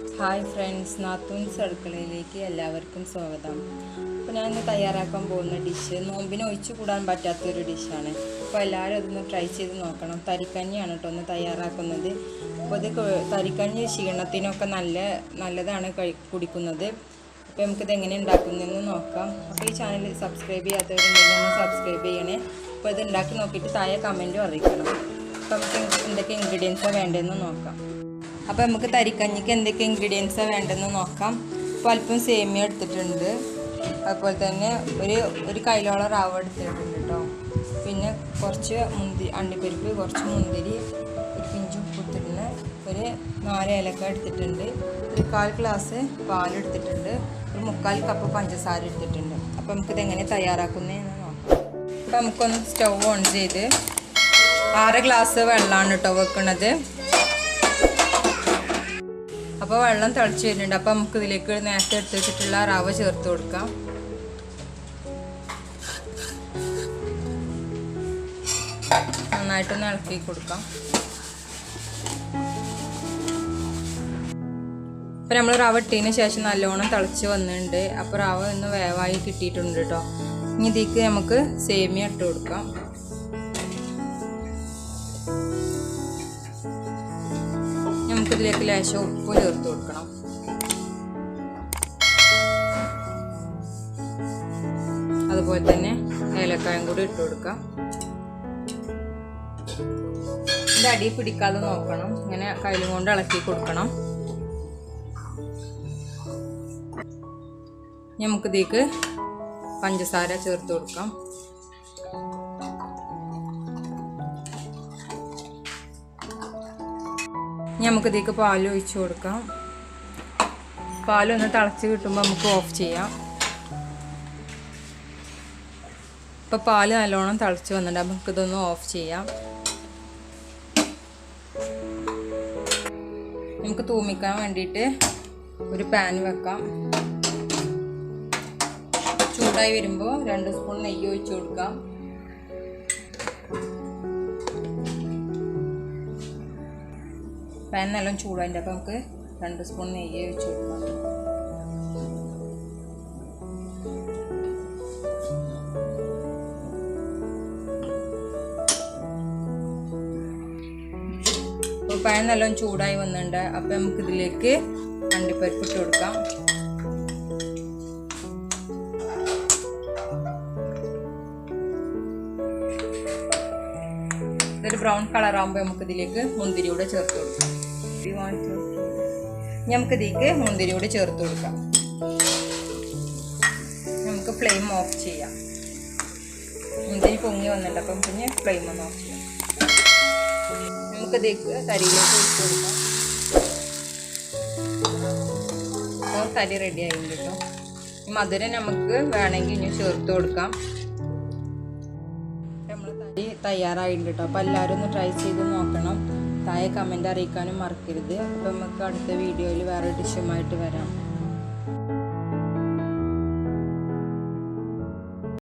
Hi friends, നാത്തൂൻസ് അടുക്കളയിലേക്ക് എല്ലാവർക്കും സ്വാഗതം. അപ്പോൾ ഞാൻ ഇന്ന് തയ്യാറാക്കാൻ പോകുന്ന ഡിഷ് നോമ്പിന് ഒഴിച്ചു കൂടാൻ പറ്റാത്തൊരു ഡിഷാണ്. അപ്പോൾ എല്ലാവരും അതൊന്ന് ട്രൈ ചെയ്ത് നോക്കണം. തരിക്കഞ്ഞിയാണ് കേട്ടോ ഒന്ന് തയ്യാറാക്കുന്നത്. അപ്പോൾ ഇത് തരിക്കഞ്ഞി ക്ഷീണത്തിനൊക്കെ നല്ലതാണ് കുടിക്കുന്നത്. അപ്പോൾ നമുക്കിത് എങ്ങനെ ഉണ്ടാക്കുന്നതെന്ന് നോക്കാം. അപ്പോൾ ഈ ചാനൽ സബ്സ്ക്രൈബ് ചെയ്യാത്തവരുണ്ടെങ്കിൽ ഒന്ന് സബ്സ്ക്രൈബ് ചെയ്യണേ. അപ്പോൾ ഇത് ഉണ്ടാക്കി നോക്കിയിട്ട് താഴെ കമൻറ്റും അറിയിക്കണം. അപ്പോൾ നമുക്ക് എന്തൊക്കെ ഇൻഗ്രീഡിയൻസാണ് വേണ്ടതെന്ന് നോക്കാം. അപ്പോൾ നമുക്ക് തരിക്കഞ്ഞിക്ക് എന്തൊക്കെ ഇൻഗ്രീഡിയൻസാണ് വേണ്ടതെന്ന് നോക്കാം. അപ്പോൾ അല്പം സേമിയ എടുത്തിട്ടുണ്ട്, അതുപോലെ തന്നെ ഒരു കൈലോളം റവ എടുത്തിട്ടുണ്ട് കേട്ടോ. പിന്നെ കുറച്ച് അണ്ടിപ്പരിപ്പ്, കുറച്ച് മുന്തിരി, ഒരു പിഞ്ച് ഉപ്പ് എടുത്തിട്ടുണ്ട്, ഒരു 4 ഏലക്ക എടുത്തിട്ടുണ്ട്, ഒരു 1/4 ഗ്ലാസ് പാലെടുത്തിട്ടുണ്ട്, ഒരു 3/4 കപ്പ് പഞ്ചസാര എടുത്തിട്ടുണ്ട്. അപ്പോൾ നമുക്കിത് എങ്ങനെ തയ്യാറാക്കുന്നതെന്ന് നോക്കാം. അപ്പോൾ നമുക്കൊന്ന് സ്റ്റൗ ഓൺ ചെയ്ത് 6 ഗ്ലാസ് വെള്ളമാണ് കേട്ടോ വെക്കുന്നത്. അപ്പോൾ വെള്ളം തിളച്ച് വരുന്നുണ്ട്. അപ്പോൾ നമുക്ക് ഇതിലേക്ക് നേരത്തെ എടുത്ത് വെച്ചിട്ടുള്ള റവ ചേർത്ത് കൊടുക്കാം. നന്നായിട്ടൊന്ന് ഇളക്കി കൊടുക്കാം. അപ്പോൾ നമ്മൾ റവ ഇട്ടതിന് ശേഷം നല്ലോണം തിളച്ച് വന്നിട്ടുണ്ട്. അപ്പോൾ റവ ഒന്ന് വേവായി കിട്ടിയിട്ടുണ്ട് കേട്ടോ. ഇനി ഇതിലേക്ക് നമുക്ക് സേമിയ ഇട്ട് കൊടുക്കാം. നമുക്കിതിലേക്ക് ലേശം ഉപ്പ് ചേർത്ത് കൊടുക്കണം. അതുപോലെ തന്നെ ഏലക്കായും കൂടി ഇട്ട് കൊടുക്കാം. ഇത് അടി പിടിക്കാതെ നോക്കണം, ഇങ്ങനെ കയ്യിലും കൊണ്ട് ഇളക്കി കൊടുക്കണം. നമുക്കിതിലേക്ക് പഞ്ചസാര ചേർത്ത് കൊടുക്കാം. നമുക്ക് ഇതിലേക്ക് പാൽ ഒഴിച്ച് കൊടുക്കാം. പാലൊന്ന് തിളച്ച് കിട്ടുമ്പോൾ നമുക്ക് ഓഫ് ചെയ്യാം. ഇപ്പോൾ പാല് നല്ലോണം തിളച്ച് വന്നിട്ട് നമുക്കിതൊന്ന് ഓഫ് ചെയ്യാം. നമുക്ക് തൂമിക്കാൻ വേണ്ടിയിട്ട് ഒരു പാൻ വെക്കാം. ചൂടായി വരുമ്പോൾ 2 സ്പൂൺ നെയ്യ് ഒഴിച്ച് കൊടുക്കാം. പാൻ നല്ലോണം ചൂടായിട്ട് അപ്പോൾ നമുക്ക് 2 സ്പൂൺ നെയ്യ് ഒഴിച്ച് കൊടുക്കാം. അപ്പോൾ പാൻ നല്ലോണം ചൂടായി വന്നിട്ടുണ്ട്. അപ്പോൾ നമുക്കിതിലേക്ക് അണ്ടിപ്പരിപ്പ് ഇട്ട് കൊടുക്കാം. ഇതൊരു ബ്രൗൺ കളറാകുമ്പോൾ നമുക്കിതിലേക്ക് മുന്തിരി കൂടെ ചേർത്ത് കൊടുക്കാം. നമുക്കിതിലേക്ക് മുന്തിരി കൂടെ ചേർത്ത് കൊടുക്കാം. നമുക്ക് ഫ്ലെയിം ഓഫ് ചെയ്യാം. മുന്തിരി പൊങ്ങി വന്നിട്ട് അപ്പം പിന്നെ ഫ്ലെയിം ഒന്ന് ഓഫ് ചെയ്യാം. നമുക്കിതിലേക്ക് തരിയിലേക്ക് ഒഴിച്ച് കൊടുക്കാം. അപ്പോൾ തരി റെഡി ആയി കേട്ടോ. മധുരം നമുക്ക് വേണമെങ്കിൽ ഇനി ചേർത്ത് കൊടുക്കാം. തയ്യാറായിട്ടുണ്ട് കേട്ടോ. അപ്പോൾ എല്ലാവരും ഒന്ന് ട്രൈ ചെയ്ത് നോക്കണം. താഴെ കമൻറ്റ് അറിയിക്കാനും മറക്കരുത്. അപ്പോൾ നമുക്ക് അടുത്ത വീഡിയോയിൽ വേറെ ഡിഷുമായിട്ട് വരാം.